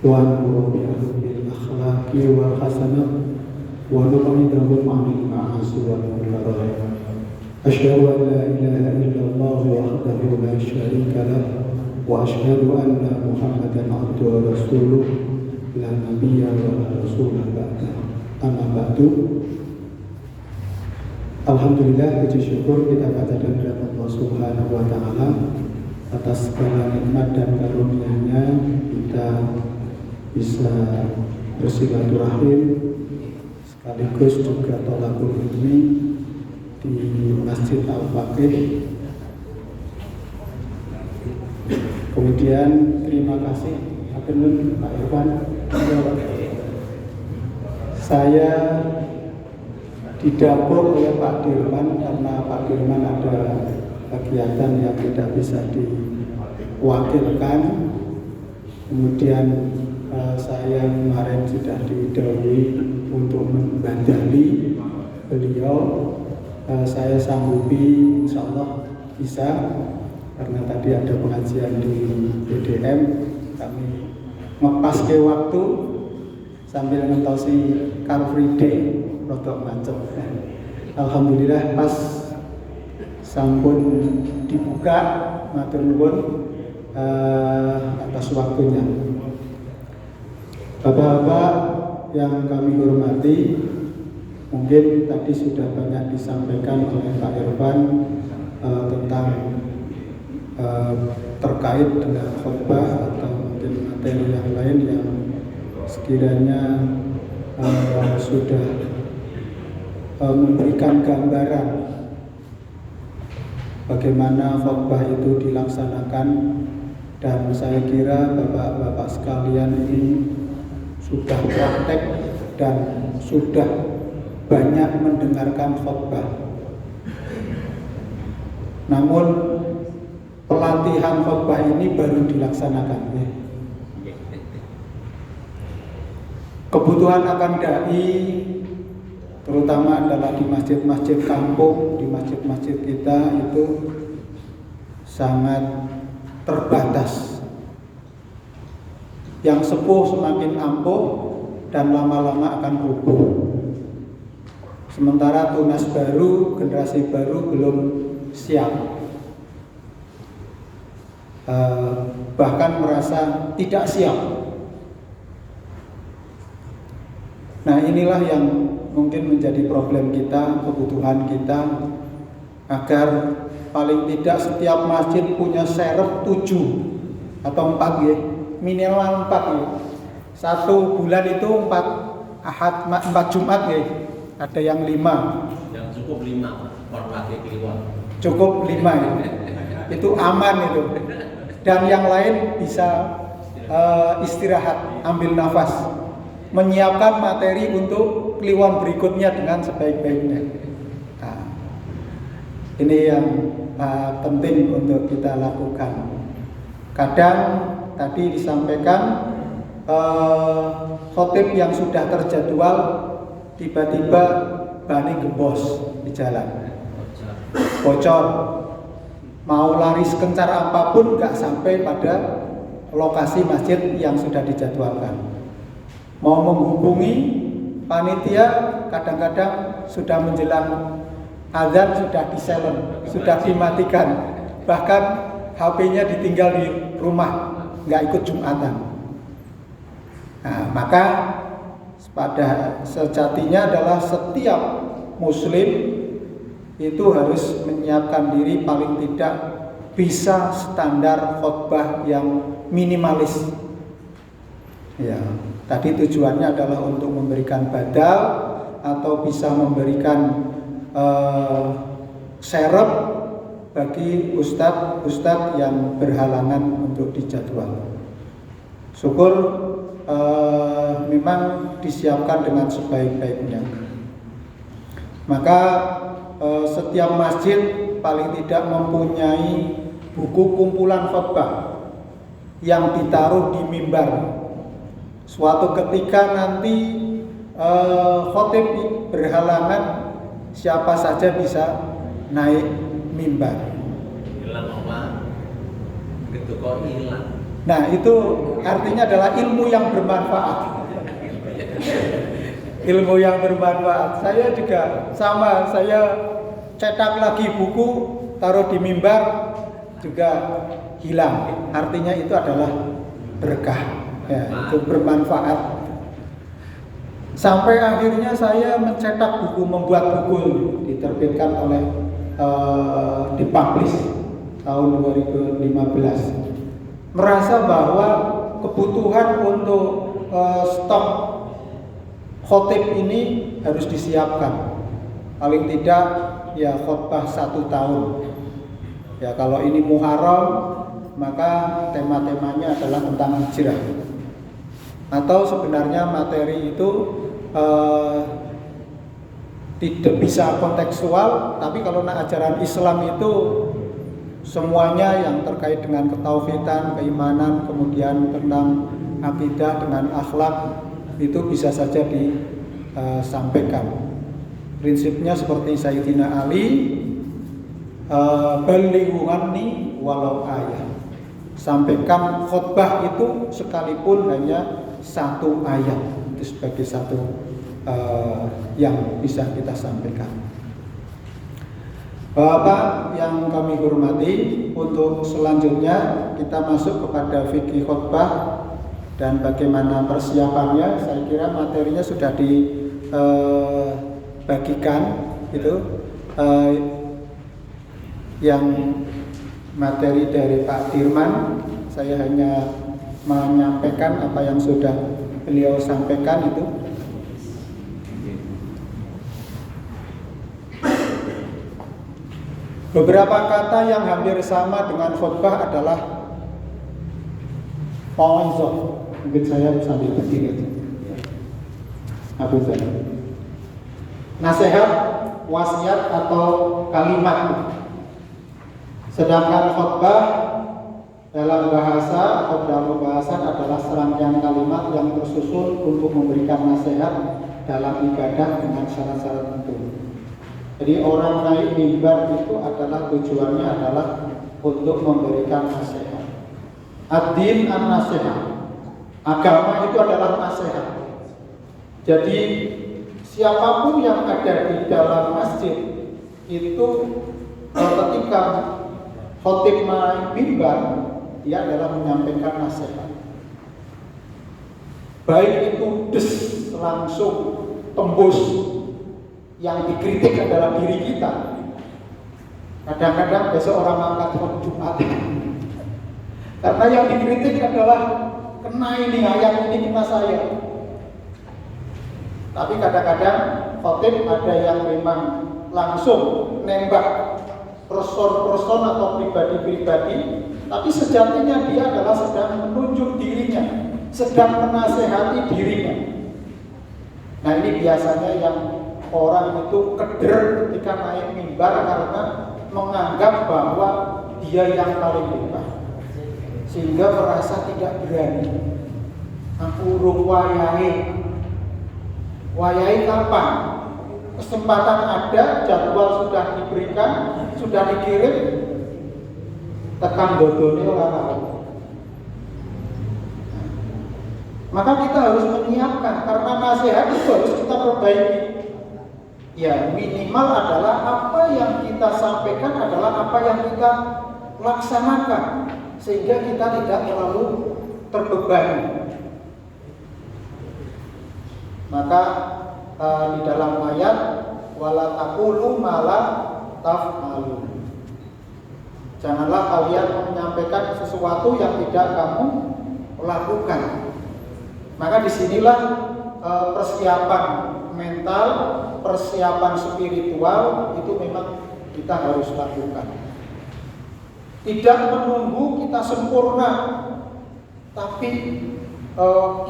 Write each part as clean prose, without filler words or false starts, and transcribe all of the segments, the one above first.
ونأمر بالأخلاق والحسنة ونبعدهم عن المعاصي والمنكرات. أشهد أن لا إله إلا الله وحده لا شريك له وأشهد أن محمدا عبده ورسوله لا نبي ولا رسول بعده. Amma ba'du. Alhamdulillah, puji syukur kita katakan kepada Allah Subhanahu wa Ta'ala atas segala nikmat dan karunia-Nya kita bisa bersilaturahim sekaligus juga thalaqul ilmi di Masjid Al-Faqih. Kemudian terima kasih Pak Irfan. Saya didapur oleh Pak Dirman karena Pak Dirman ada kegiatan yang tidak bisa diwakilkan. Kemudian saya kemarin sudah didahului untuk membandali beliau. Saya sanggupi, insya Allah bisa, karena tadi ada pengajian di BDM. Kami ngepas ke waktu sambil ngentosi Car Free Day rodok macet. Alhamdulillah pas sampun dibuka, matur nuwun atas waktunya. Bapak-bapak yang kami hormati, mungkin tadi sudah banyak disampaikan oleh Pak Irfan tentang terkait dengan khutbah atau mungkin materi yang lain yang sekiranya sudah memberikan gambaran bagaimana khutbah itu dilaksanakan, dan saya kira bapak-bapak sekalian ini sudah praktek dan sudah banyak mendengarkan khutbah. Namun pelatihan khutbah ini baru dilaksanakan. Kebutuhan akan dai terutama adalah di masjid-masjid kampung, di masjid-masjid kita itu sangat terbatas. Yang sepuh semakin ampuh dan lama-lama akan rubuh. Sementara tunas baru, generasi baru belum siap. Bahkan merasa tidak siap. Nah, inilah yang mungkin menjadi problem kita, kebutuhan kita, agar paling tidak setiap masjid punya serep 7 atau 4 ya, minimal 4 ya. Satu bulan itu 4 Jumat ya, ada yang 5. Yang cukup 5, pakai keluar. Cukup 5 ya, itu aman itu. Dan yang lain bisa istirahat, ambil nafas, menyiapkan materi untuk kliwon berikutnya dengan sebaik-baiknya. Nah, ini yang penting untuk kita lakukan. Kadang tadi disampaikan khotib yang sudah terjadwal tiba-tiba bani gembos di jalan, bocor, mau lari sekencar apapun nggak sampai pada lokasi masjid yang sudah dijadwalkan. Mau menghubungi panitia kadang-kadang sudah menjelang azan sudah di-silent, sudah dimatikan, bahkan HP-nya ditinggal di rumah, nggak ikut Jumatan. Nah, maka pada sejatinya adalah setiap muslim itu harus menyiapkan diri paling tidak bisa standar khutbah yang minimalis. Ya, tadi tujuannya adalah untuk memberikan badal atau bisa memberikan serep bagi ustadz yang berhalangan untuk dijadwal. Syukur memang disiapkan dengan sebaik-baiknya. Maka setiap masjid paling tidak mempunyai buku kumpulan khutbah yang ditaruh di mimbar. Suatu ketika nanti khotib berhalangan, siapa saja bisa naik mimbar. Hilang apa? Gitu kok hilang. Nah, itu artinya adalah ilmu yang bermanfaat. Ilmu yang bermanfaat. Saya juga sama, saya cetak lagi buku, taruh di mimbar, juga hilang. Artinya itu adalah berkah, ya, itu bermanfaat. Sampai akhirnya saya mencetak buku, membuat buku, diterbitkan oleh dipublish tahun 2015. Merasa bahwa kebutuhan untuk stok khotib ini harus disiapkan. Paling tidak ya khotbah 1 tahun. Ya kalau ini Muharram, maka tema-temanya adalah tentang hijrah. Atau sebenarnya materi itu tidak bisa kontekstual, tapi kalau ajaran Islam itu semuanya yang terkait dengan ketauhidan, keimanan, kemudian tentang akidah dengan akhlak itu bisa saja disampaikan. Prinsipnya seperti Sayyidina Ali, balighu anni walau ayat. Sampaikan khutbah itu sekalipun hanya 1 ayat, itu sebagai satu yang bisa kita sampaikan. Bapak yang kami hormati, untuk selanjutnya kita masuk kepada fikih khutbah dan bagaimana persiapannya. Saya kira materinya sudah dibagikan itu, yang materi dari Pak Dirman. Saya hanya menyampaikan apa yang sudah beliau sampaikan itu. Beberapa kata yang hampir sama dengan khutbah adalah mau'izah. Mungkin saya sambil berdiri aja. Nasihat, wasiat atau kalimat. Sedangkan khutbah dalam bahasa atau dalam pembahasan adalah serangkaian kalimat yang tersusun untuk memberikan nasihat dalam ibadah dengan syarat-syarat tertentu. Jadi orang naik mimbar itu adalah tujuannya adalah untuk memberikan nasihat. Ad-din an-nasihat. Agama itu adalah nasihat. Jadi siapapun yang ada di dalam masjid itu ketika khotib naik mimbar, dia adalah menyampaikan nasihat. Baik itu des langsung tembus, yang dikritik adalah diri kita. Kadang-kadang besok orang angkat Jumat, karena yang dikritik adalah kena ini ayat ini kena saya. Tapi kadang-kadang khotib ada yang memang langsung nembak person atau pribadi-pribadi, tapi sejatinya dia adalah sedang menunjuk dirinya, sedang menasehati dirinya. Nah ini biasanya yang orang itu keder ketika naik mimbar karena menganggap bahwa dia yang paling hebat, sehingga merasa tidak berani. Aku urung wayahe kapan? Kesempatan ada, jadwal sudah diberikan, sudah dikirim, tekan dodone ora tahu. Maka kita harus menyiapkan, karena nasihat itu harus kita perbaiki. Ya minimal adalah apa yang kita sampaikan adalah apa yang kita laksanakan, sehingga kita tidak terlalu terbebani. Maka di dalam ayat wala taqulu ma la taf'alun, janganlah kalian menyampaikan sesuatu yang tidak kamu lakukan. Maka disinilah persiapan mental, persiapan spiritual itu memang kita harus lakukan. Tidak menunggu kita sempurna, tapi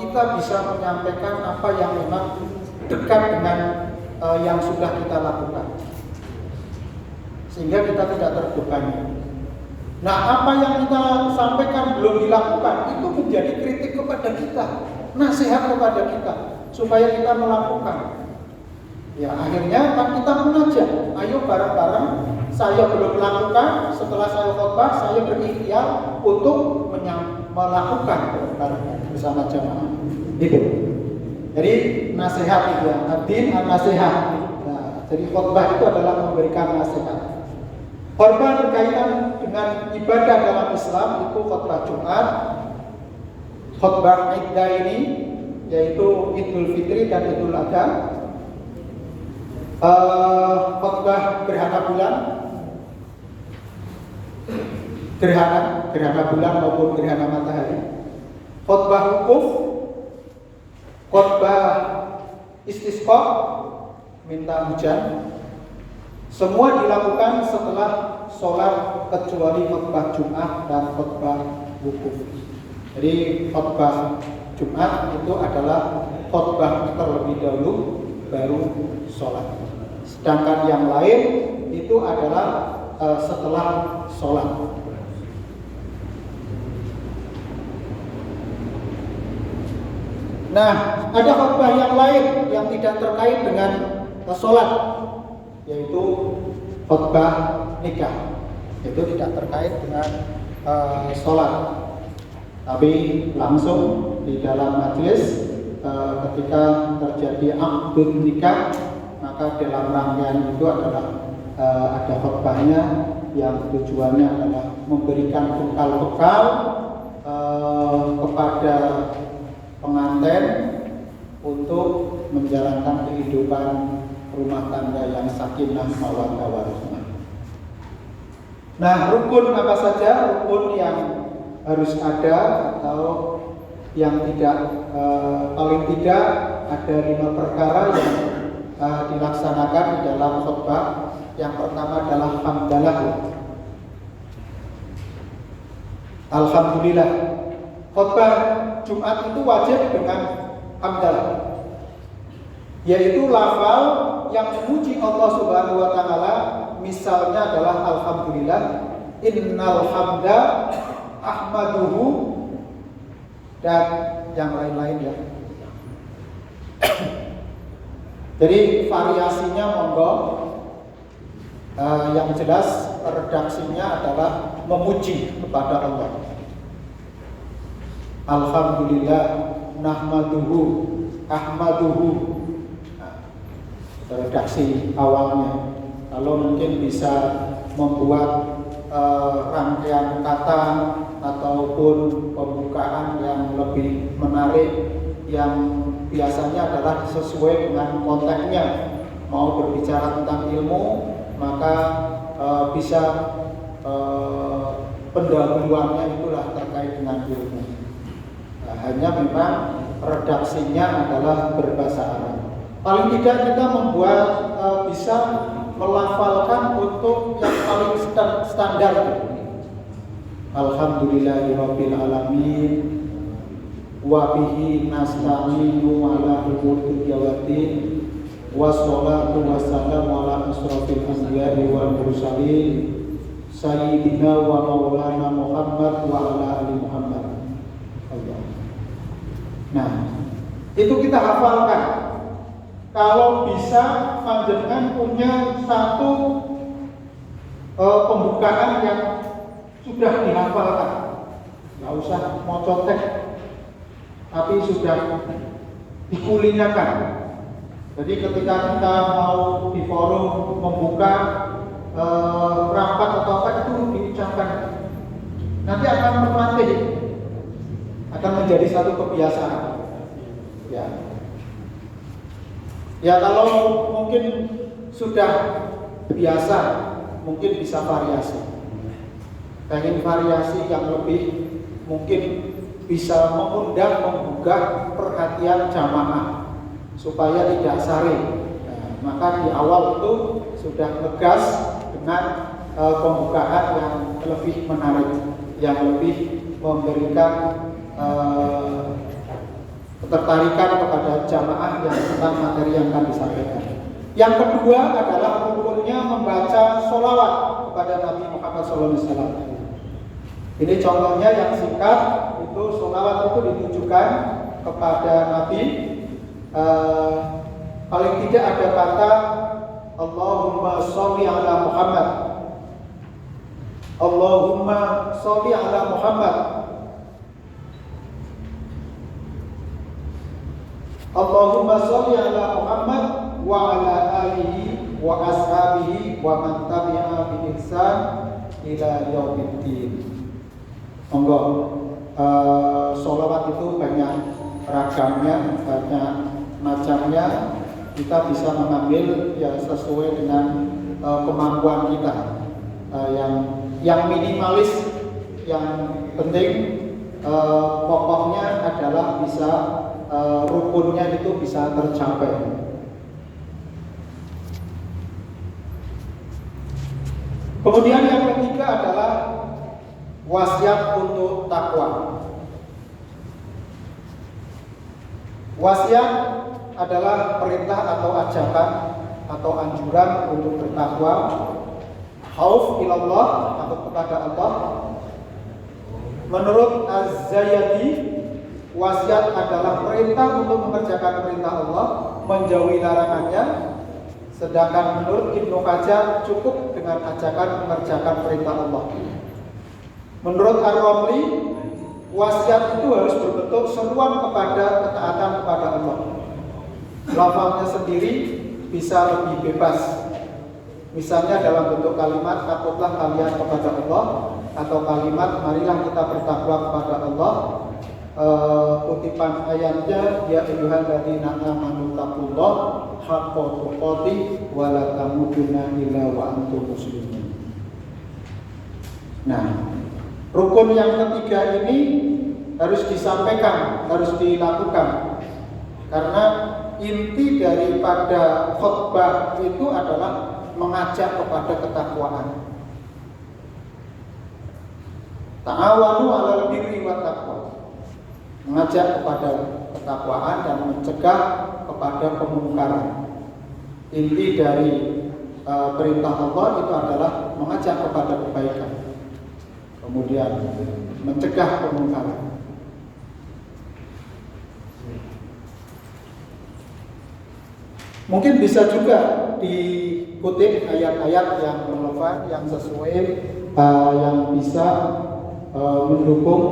kita bisa menyampaikan apa yang memang dekat dengan yang sudah kita lakukan, sehingga kita tidak terbebani. Nah, apa yang kita sampaikan belum dilakukan itu menjadi kritik kepada kita, nasihat kepada kita supaya kita melakukan. Ya akhirnya kan kita mengajak, ayo bareng-bareng. Saya belum melakukan, setelah saya khotbah saya berikhtiar untuk melakukan kebarakahan bersama jamaah. Itu. Jadi nasihat itu ya, ad-din an-nasihat. Nah, jadi khutbah itu adalah memberikan nasihat. Khutbah berkaitan dengan ibadah dalam Islam itu khutbah Jumat, khutbah Iddah ini yaitu Idul Fitri dan Idul Adha, khutbah gerhana bulan, gerhana bulan maupun gerhana matahari, khutbah wukuf, khutbah istisqa, minta hujan. Semua dilakukan setelah sholat kecuali khutbah Jumat dan khutbah wukuf. Jadi khutbah Jumat itu adalah khutbah terlebih dahulu baru sholat. Sedangkan yang lain itu adalah setelah sholat. Nah, ada khutbah yang lain yang tidak terkait dengan sholat, yaitu khutbah nikah. Itu tidak terkait dengan sholat, tapi langsung di dalam majelis ketika terjadi akdun nikah, maka dalam rangkaian itu adalah ada khutbahnya yang tujuannya adalah memberikan bekal-bekal kepada pengantin untuk menjalankan kehidupan rumah tangga yang sakinah mawaddah warahmah. Nah, rukun apa saja rukun yang harus ada atau yang tidak, paling tidak ada 5 perkara yang dilaksanakan di dalam khutbah. Yang pertama adalah hamdalah. Alhamdulillah. Khutbah Jumat itu wajib dengan hamdalah, yaitu lafal yang memuji Allah Subhanahu wa taala. Misalnya adalah alhamdulillah, innal hamda ahmaduhu, dan yang lain-lain ya. Jadi variasinya monggo, yang jelas redaksinya adalah memuji kepada Allah. Alhamdulillah, nahmaduhu, ahmaduhu. Nah, redaksi awalnya. Kalau mungkin bisa membuat rangkaian kata ataupun pembukaan yang lebih menarik, yang biasanya adalah sesuai dengan konteksnya. Mau berbicara tentang ilmu, maka bisa pendahuluannya itulah terkait dengan ilmu. Nah, hanya memang redaksinya adalah berbahasa Arab. Paling tidak kita membuat bisa melafalkan untuk yang paling standar. Alhamdulillahirabbil alamin wa bihi nasta'inu ala umuri dunyawati wassalatu wassalamu ala asrofil anbiya'i wal mursalin sayyidina wa maulana Muhammad wa ala ali Muhammad. Nah, itu kita hafalkan. Kalau bisa panjenengan punya satu pembukaan yang sudah dihafalkan, nggak usah mau contek, tapi sudah dikulinakan. Jadi ketika kita mau di forum membuka rapat atau apa itu diucapkan, nanti akan terlatih, akan menjadi satu kebiasaan. Ya kalau mungkin sudah biasa, mungkin bisa variasi. Pengen variasi yang lebih, mungkin bisa mengundang, membuka perhatian jamaah supaya tidak sare. Nah, maka di awal itu sudah tegas dengan pembukaan yang lebih menarik, yang lebih memberikan ketertarikan kepada jamaah yang tentang materi yang akan disampaikan. Yang kedua adalah rukunnya membaca sholawat kepada Nabi Muhammad SAW. Ini contohnya yang singkat, itu sholawat itu ditujukan kepada Nabi. Paling tidak ada kata Allahumma sholli ala Muhammad, Allahumma sholli ala Muhammad, Allahumma sholli ala Muhammad wa ala alihi wa ashabihi wa man tabi'a bi ihsan ila yaumiddin. Monggo, sholawat itu banyak ragamnya, banyak macamnya. Kita bisa mengambil ya sesuai dengan kemampuan kita. Yang minimalis, yang penting pokoknya adalah bisa rukunnya itu bisa tercapai. Kemudian yang ketiga adalah wasiat untuk takwa. Wasiat adalah perintah atau ajakan atau anjuran untuk bertakwa, khauf ilallah atau kepada Allah. Menurut Az-Zayadi, wasiat adalah perintah untuk mengerjakan perintah Allah, menjauhi larangannya. Sedangkan menurut Ibnu Hajar cukup dengan ajakan mengerjakan perintah Allah. Menurut Ar-Ramli, wasiat itu harus berbentuk seruan kepada ketaatan kepada Allah. Lafaznya sendiri bisa lebih bebas. Misalnya dalam bentuk kalimat takutlah kalian kepada Allah, atau kalimat marilah kita bertakwa kepada Allah. Kutipan ayatnya ya ayyuhalladzina amanu taqullah haqqa tuqatih wa la tamutunna illa wa antum muslimun. Nah, rukun yang ketiga ini harus disampaikan, harus dilakukan. Karena inti daripada khutbah itu adalah mengajak kepada ketakwaan. Ta'awanu 'alal birri wat taqwa. Mengajak kepada ketakwaan dan mencegah kepada kemungkaran. Inti dari perintah Allah itu adalah mengajak kepada kebaikan, kemudian mencegah kemungkaran. Mungkin bisa juga dikutip ayat-ayat yang relevan, yang sesuai, yang bisa mendukung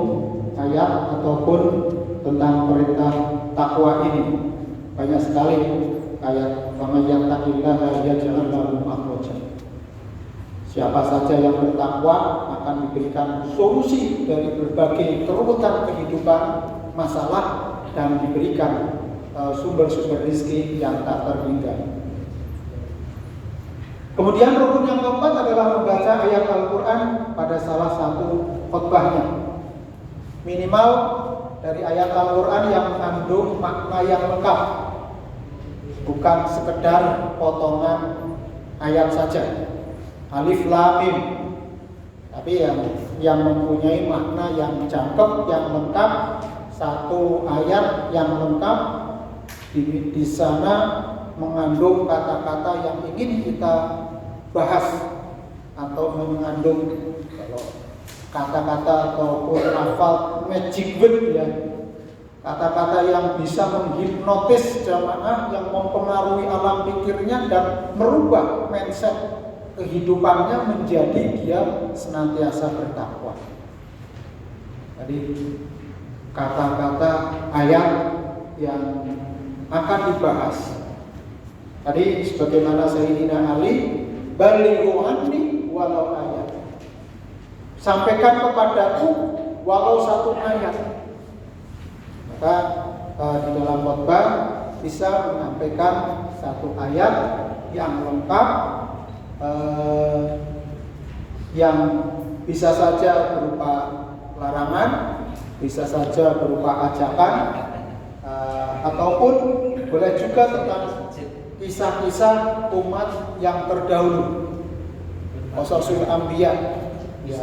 ayat ataupun tentang perintah takwa ini. Banyak sekali ayat, "Faman yattaqillaha yaj'al lahu makhraja." Siapa saja yang bertakwa akan diberikan solusi dari berbagai keruwetan kehidupan, masalah, dan diberikan sumber-sumber rezeki yang tak terhingga. Kemudian rukun yang keempat adalah membaca ayat Al-Quran pada salah satu khutbahnya. Minimal dari ayat Al-Quran yang mengandung makna yang lengkap, bukan sekedar potongan ayat saja, alif lam mim, tapi yang mempunyai makna yang cakep, yang lengkap. Satu ayat yang lengkap di sana mengandung kata-kata yang ingin kita bahas, atau mengandung kalau kata-kata ataupun hafal magic word ya, kata-kata yang bisa menghipnotis jamaah, yang mempengaruhi alam pikirnya dan merubah mindset kehidupannya menjadi dia senantiasa bertakwa. Jadi kata-kata ayat yang akan dibahas tadi sebagaimana Sayyidina Ali, balighu anni walau ayat. Sampaikan kepadaku walau satu ayat. Maka di dalam khutbah bisa menyampaikan satu ayat yang lengkap, yang bisa saja berupa larangan, bisa saja berupa ajakan, ataupun boleh juga tentang kisah-kisah umat yang terdahulu, qasasul anbiya ya,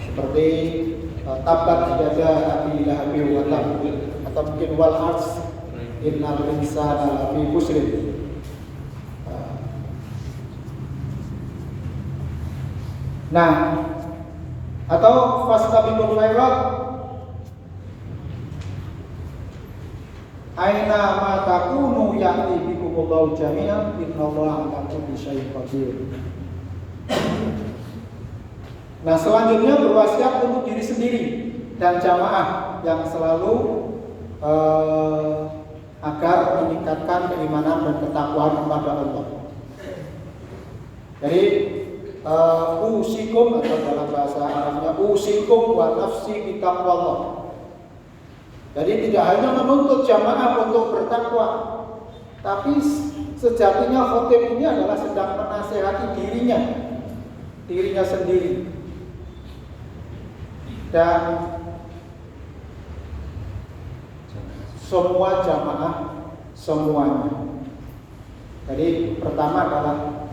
seperti tabat yada abi lahabin wa tab, atau mungkin wal ars innal insana lafi khusr. Nah, atau fastabiqul khairat, aina ma takunu ya'ti bikumullahu jami'an innallaha ala kulli syai'in qadir. Nah, selanjutnya berwasiat untuk diri sendiri dan jamaah yang selalu agar meningkatkan keimanan dan ketakwaan kepada Allah. Jadi usikum atau dalam bahasa Arabnya usikum wa nafsi bitaqwallah. Jadi tidak hanya menuntut jamaah untuk bertakwa, tapi sejatinya khotib ini adalah sedang menasehati dirinya sendiri. Dan semua jamaah semuanya. Jadi pertama adalah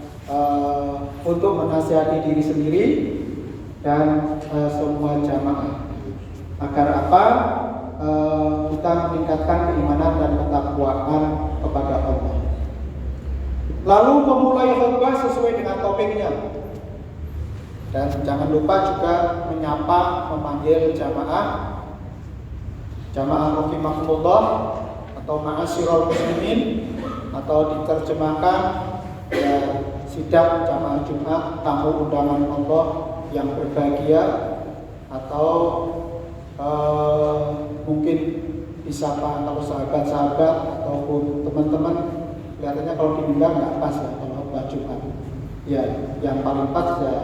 untuk menasihati diri sendiri dan semua jamaah. Agar apa? Kita meningkatkan keimanan dan ketakwaan kepada Allah. Lalu memulai khutbah sesuai dengan topiknya. Dan jangan lupa juga menyapa, memanggil jamaah rahimakumullah atau ma'asyiral muslimin, atau diterjemahkan ya, sidang jamaah Jumat, tamu undangan Allah yang berbahagia, atau mungkin disapa kalau sahabat-sahabat ataupun teman-teman. Kelihatannya kalau di mimbar nggak pas ya kalau khutbah Jumat. Ya, yang paling pas ya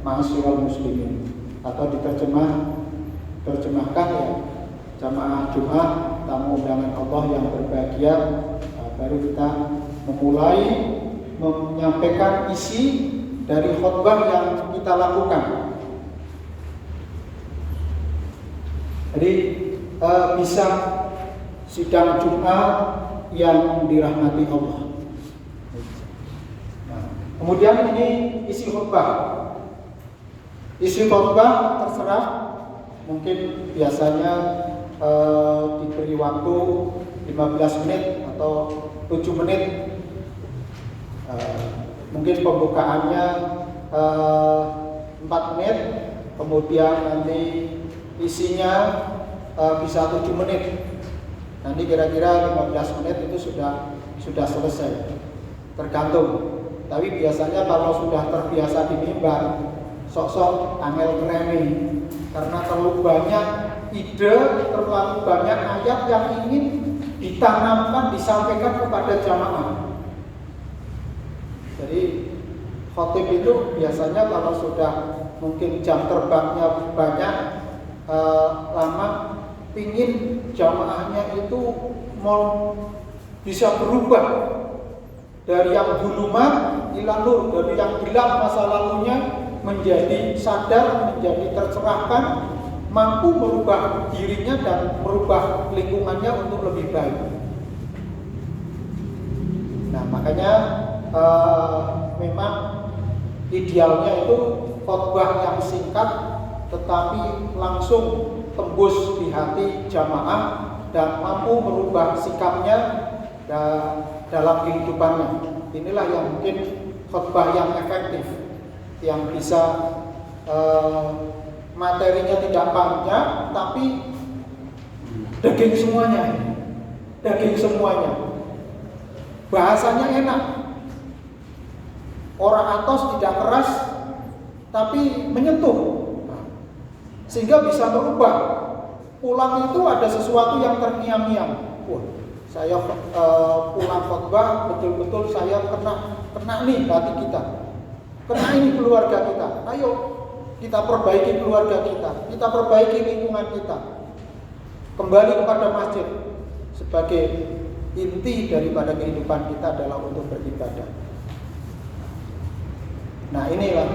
ma'asyiral muslimin, atau diterjemahkan ya jamaah Jumat, tamu undangan Allah yang berbahagia. Baru kita memulai menyampaikan isi dari khutbah yang kita lakukan. Jadi bisa sidang Jumat yang dirahmati Allah. Nah, kemudian ini isi khutbah. Isi khutbah terserah, mungkin biasanya diberi waktu 15 menit atau 7 menit. Mungkin pembukaannya 4 menit, kemudian nanti isinya bisa 7 menit. Nanti kira-kira 15 menit itu sudah selesai. Tergantung. Tapi biasanya kalau sudah terbiasa di mimbar, sok-sok angel ngeremi, karena terlalu banyak ide, terlalu banyak ayat yang ingin ditanamkan, disampaikan kepada jamaah. Jadi khotib itu biasanya kalau sudah mungkin jam terbangnya banyak, lama, pingin jamaahnya itu mau bisa berubah dari yang zulumat ila nur, dari yang gelap masa lalunya menjadi sadar, menjadi tercerahkan, mampu merubah dirinya dan merubah lingkungannya untuk lebih baik. Nah, makanya memang idealnya itu khotbah yang singkat tetapi langsung tembus di hati jamaah dan mampu merubah sikapnya dalam kehidupannya. Inilah yang mungkin khotbah yang efektif, yang bisa materinya tidak panjang tapi daging semuanya. Bahasanya enak, orang atos tidak keras tapi menyentuh, sehingga bisa merubah. Pulang itu ada sesuatu yang terngiang-ngiang. Saya pulang khotbah betul-betul saya kena nih hati kita, kena ini keluarga kita. Ayo kita perbaiki keluarga kita perbaiki lingkungan kita, kembali kepada masjid sebagai inti daripada kehidupan kita adalah untuk beribadah. Nah inilah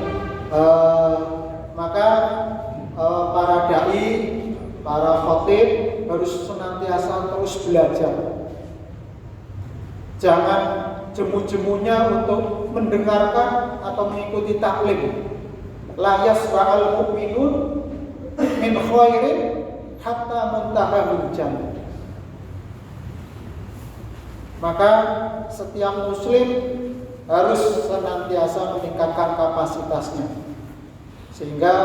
maka para dai, para khotib harus senantiasa terus belajar. Jangan jemu-jemunya untuk mendengarkan atau mengikuti taklim. La yasra'al mu'minun min khairin hatta muntahahul jannah. Maka setiap muslim harus senantiasa meningkatkan kapasitasnya, sehingga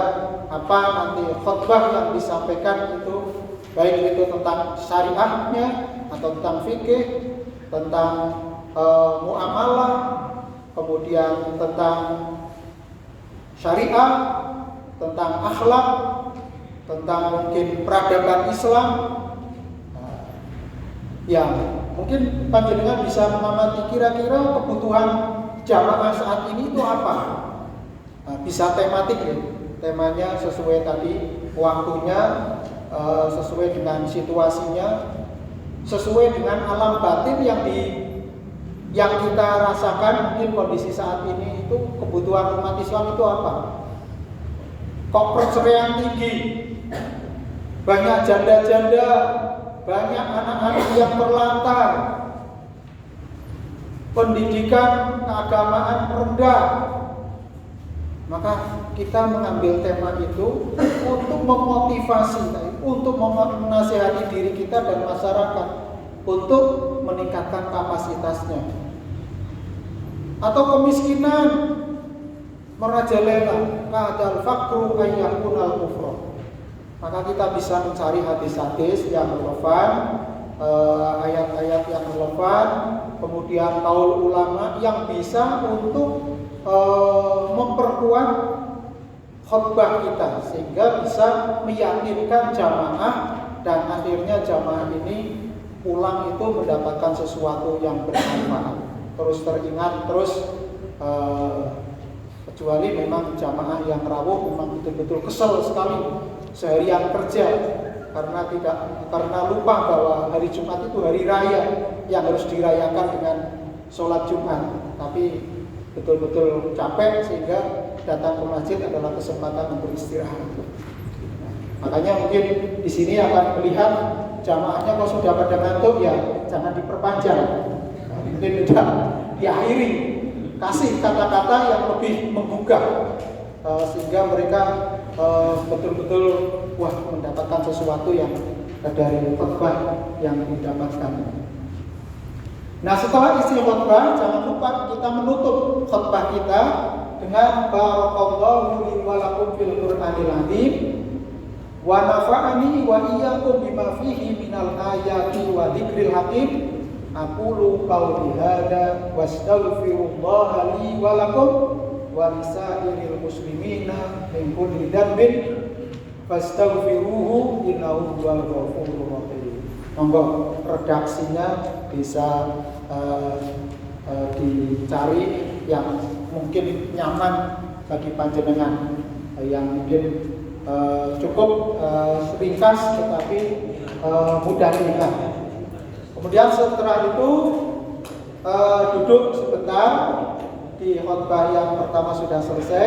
apa nanti khutbah yang disampaikan itu baik itu tentang syariahnya atau tentang fikih, tentang muamalah, kemudian tentang syariah, tentang akhlak, tentang mungkin peradaban Islam, yang mungkin panjenengan bisa mengamati kira-kira kebutuhan jamaah saat ini itu apa. Bisa tematik ya, temanya sesuai tadi, waktunya sesuai dengan situasinya, sesuai dengan alam batin yang kita rasakan. Mungkin kondisi saat ini itu kebutuhan umat Islam itu apa? Kok perceraian tinggi, banyak janda-janda, banyak anak-anak yang terlantar, pendidikan keagamaan rendah. Maka kita mengambil tema itu untuk memotivasi, untuk menasihati diri kita dan masyarakat untuk meningkatkan kapasitasnya. Atau kemiskinan merajalela, kadal fakru ayyakunal kufra. Maka kita bisa mencari hadis-hadis yang relevan, ayat-ayat yang relevan, kemudian kaul ulama yang bisa untuk memperkuat khutbah kita sehingga bisa meyakinkan jamaah dan akhirnya jamaah ini pulang itu mendapatkan sesuatu yang bermanfaat, terus teringat, terus kecuali memang jamaah yang rawuh memang betul-betul kesel sekali seharian kerja karena lupa bahwa hari Jumat itu hari raya yang harus dirayakan dengan sholat Jumat, tapi betul-betul capek sehingga datang ke masjid adalah kesempatan untuk istirahat. Makanya mungkin di sini akan melihat jamaahnya kalau sudah pada ngantuk ya jangan diperpanjang, mungkin tidak diakhiri, kasih kata-kata yang lebih menggugah sehingga mereka betul-betul mendapatkan sesuatu yang dari khutbah yang didapatkan. Nah, setelah isi khutbah, jangan lupa kita menutup khutbah kita dengan barakallahu li wa lakum fil Qur'anil azim wa nafa'ani wa iyyakum bima fihi minal ayati wa dzikril hakim. Aqulu qawli hadza wastaghfirullaha li wa lakum wa lisairil muslimina min kulli dhanbin fastaghfiruhu innahu huwal ghafurur rahim. Monggo redaksinya bisa dicari yang mungkin nyaman bagi panjenengan, yang mungkin cukup ringkas tetapi mudah diingat. Kemudian setelah itu duduk sebentar di khutbah yang pertama sudah selesai,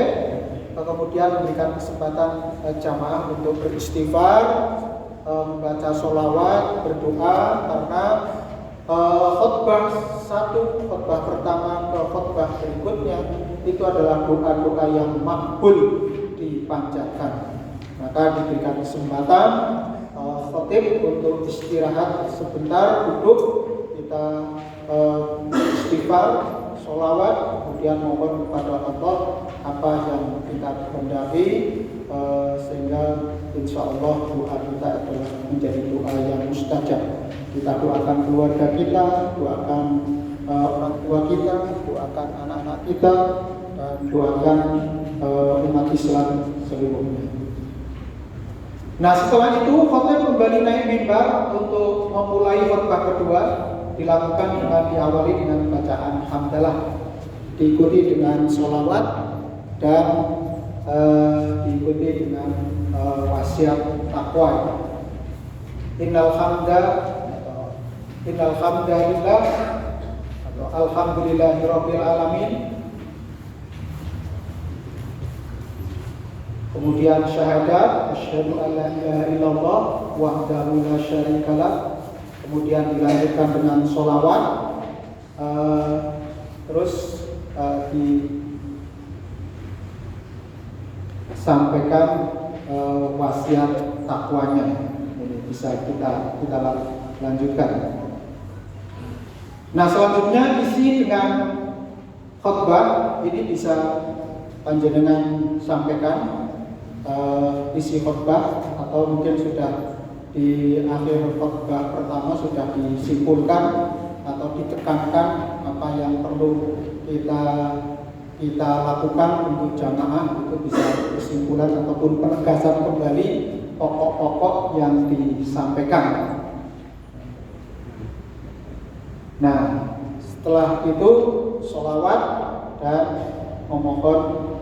kemudian memberikan kesempatan jamaah untuk beristighfar, membaca sholawat, berdoa, karena khutbah satu, khutbah pertama ke khutbah berikutnya itu adalah doa-doa yang makbul dipanjatkan. Maka diberikan kesempatan khatib untuk istirahat sebentar, duduk, kita istighfar, sholawat, kemudian mohon kepada Allah apa yang kita kehendaki, sehingga insya Allah doa kita adalah menjadi doa yang mustajab. Kita doakan keluarga kita, doakan orang tua kita, doakan anak-anak kita, dan doakan umat Islam seluruhnya. Nah, setelah itu khatib kembali naik mimbar untuk memulai khutbah kedua, dilakukan dengan diawali dengan bacaan hamdalah, diikuti dengan sholawat dan diikuti dengan wasiat takwa. Innal hamdalillah atau alhamdulillahirabbil alamin. Kemudian syahadat, asyhadu an la ilaha illallah wahdahu la syarikalah. Kemudian dilanjutkan dengan sholawat, terus disampaikan wasiat takwanya. Ini bisa kita lanjutkan. Nah, selanjutnya isi dengan khutbah ini bisa panjenengan sampaikan isi khutbah, atau mungkin sudah di akhir khutbah pertama sudah disimpulkan atau ditekankan apa yang perlu kita lakukan untuk jamaah, itu bisa kesimpulan ataupun penegasan kembali pokok-pokok yang disampaikan. Nah, setelah itu sholawat dan memohon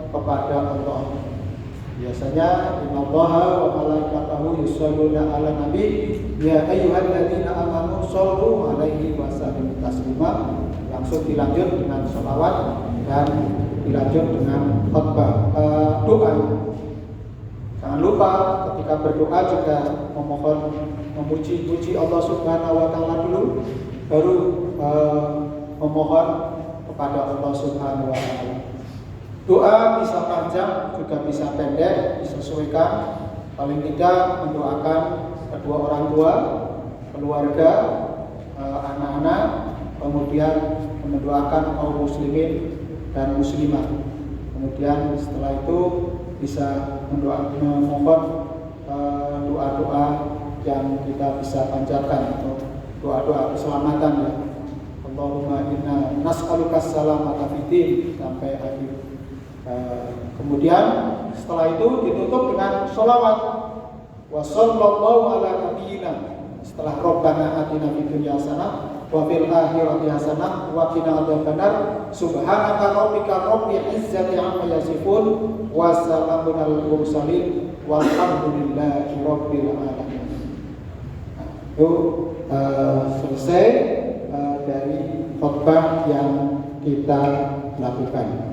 kepada Allah. Biasanya innallaha wa malaikatahu yusholluna 'alan nabi ya ayyuhalladzina amanu shollu 'alaihi wa sallimu taslima. Langsung dilanjut dengan sholawat dan dilanjut dengan khutbah doa. Jangan lupa ketika berdoa juga memuji Allah Subhanahu wa taala dulu, baru memohon kepada Allah Subhanahu wa taala. Doa bisa panjang, juga bisa pendek, disesuaikan. Paling tidak mendoakan kedua orang tua, keluarga, anak-anak, kemudian mendoakan kaum muslimin dan muslimat. Kemudian setelah itu bisa memohon doa-doa yang kita bisa panjatkan atau doa-doa keselamatan ya. Allahumma inna nas'alukas salamata fid din sampai akhir. Kemudian setelah itu ditutup dengan sholawat wa sallallahu ala nabiyyina. Setelah Rabbana atina fid dunya hasanah wa fil akhirati hasanah wa qina adzabannar subhanaka rabbika rabbil izzati amma yasifun wa salamun alal mursalin walhamdulillahi rabbil alamin. Itu selesai dari khutbah yang kita lakukan.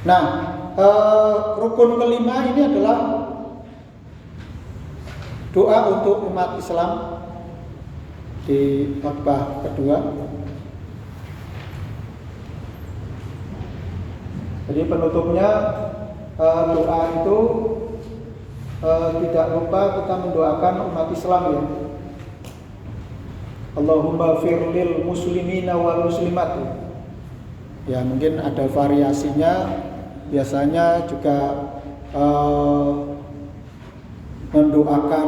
Nah, rukun kelima ini adalah doa untuk umat Islam di khutbah kedua. Jadi penutupnya doa itu tidak lupa kita mendoakan umat Islam ya. Allahumma firlil muslimina wal muslimat. Ya mungkin ada variasinya. Biasanya juga mendoakan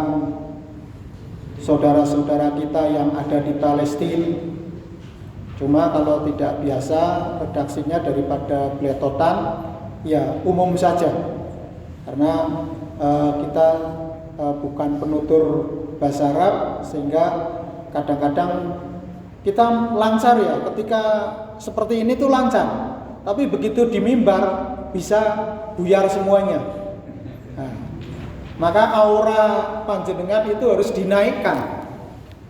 saudara-saudara kita yang ada di Palestina. Cuma kalau tidak biasa redaksinya daripada beletotan, ya umum saja. Karena kita bukan penutur bahasa Arab, sehingga kadang-kadang kita lancar ya. Ketika seperti ini tuh lancar, tapi begitu di mimbar bisa buyar semuanya. Nah, maka aura panjenengan itu harus dinaikkan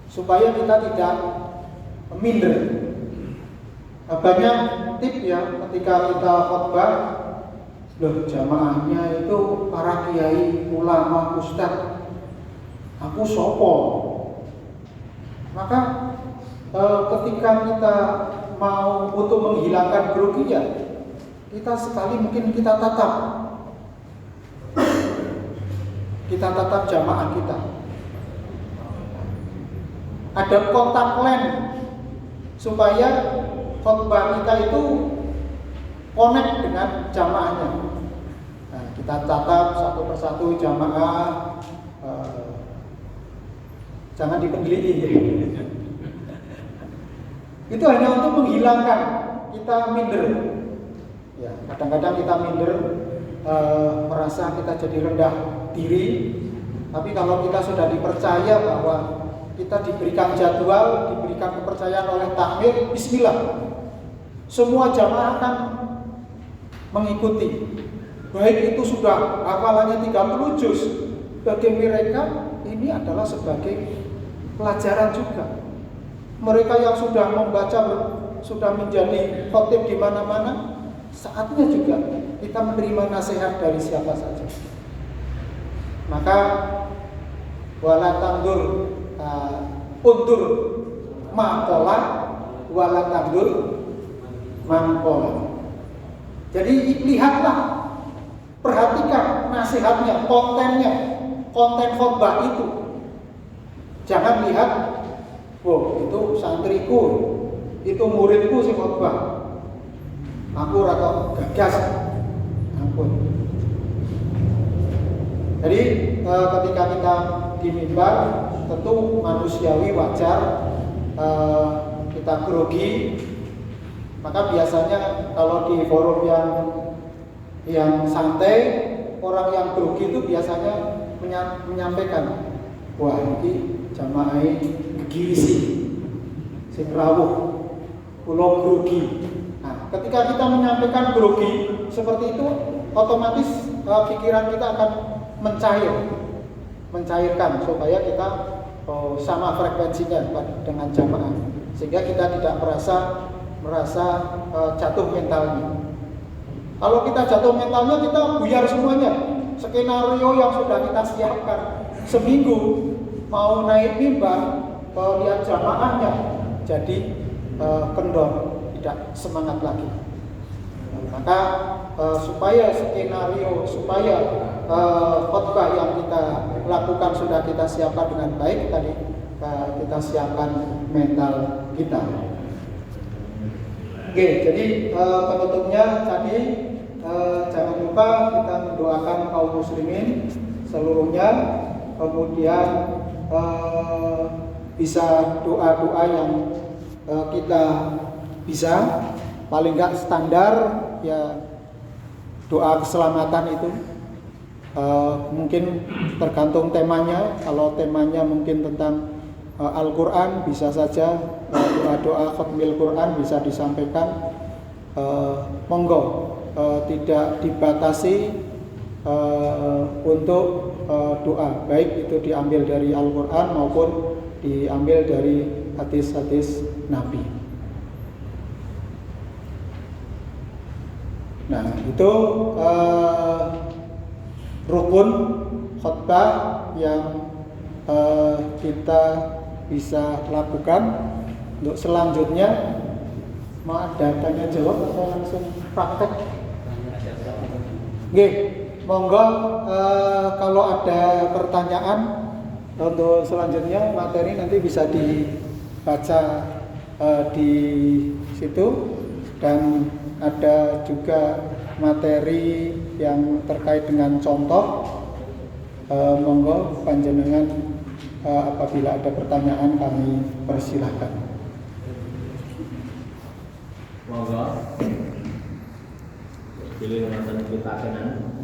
supaya kita tidak minder. Banyak tip ya ketika kita khutbah, loh jamaahnya itu para kiai, ulama, ustadz, aku sopo. Maka ketika kita mau untuk menghilangkan kerugian, kita sekali mungkin kita tatap jamaah kita. Ada kontak lens supaya khutbah kita itu connect dengan jamaahnya. Nah, kita tatap satu persatu jamaah, jangan dipendeli. Itu hanya untuk menghilangkan kita minder. Ya, kadang-kadang kita minder, merasa kita jadi rendah diri. Tapi kalau kita sudah dipercaya bahwa kita diberikan jadwal, diberikan kepercayaan oleh takmir, bismillah. Semua jamaah akan mengikuti. Baik itu sudah hafalannya 30 juz, bagi mereka ini adalah sebagai pelajaran juga. Mereka yang sudah membaca, sudah menjadi khotib di mana-mana, saatnya juga kita menerima nasihat dari siapa saja. Maka wala tandur undur maqala wala tandur maqala. Jadi lihatlah, perhatikan nasihatnya, kontennya, konten khotbah itu. Jangan lihat, oh itu santriku, itu muridku si khotbah. Aku rata gagas, ampun. Jadi ketika kita di mimbar, tentu manusiawi wajar kita grogi. Maka biasanya kalau di forum yang santai, orang yang grogi itu biasanya menyampaikan, wah ini jamaah gizi sing rawuh kula grogi. Nah, ketika kita menyampaikan grogi seperti itu, otomatis pikiran kita akan mencairkan supaya kita sama frekuensinya dengan jamaah, sehingga kita tidak merasa jatuh mentalnya. Kalau kita jatuh mentalnya, kita buyar semuanya. Skenario yang sudah kita siapkan seminggu mau naik mimbar, lihat jamaahnya jadi kendor, tidak semangat lagi. Maka supaya khotbah yang kita lakukan sudah kita siapkan dengan baik, tadi kita siapkan mental kita. Oke, jadi penutupnya tadi jangan lupa kita mendoakan kaum muslimin seluruhnya, kemudian bisa doa-doa yang kita bisa, paling enggak standar ya, doa keselamatan itu mungkin tergantung temanya. Kalau temanya mungkin tentang Al-Quran, bisa saja doa-doa khatmil Quran bisa disampaikan. Monggo, tidak dibatasi untuk doa, baik itu diambil dari Al-Quran maupun diambil dari hadis-hadis Nabi. Nah, itu rukun khutbah yang kita bisa lakukan. Untuk selanjutnya, mau ada tanya jawab atau langsung praktek? Oke, monggo kalau ada pertanyaan untuk selanjutnya, materi nanti bisa dibaca di situ, dan ada juga materi yang terkait dengan contoh. Monggo panjenengan apabila ada pertanyaan kami persilahkan. Monggo pilih nonton kita kenan.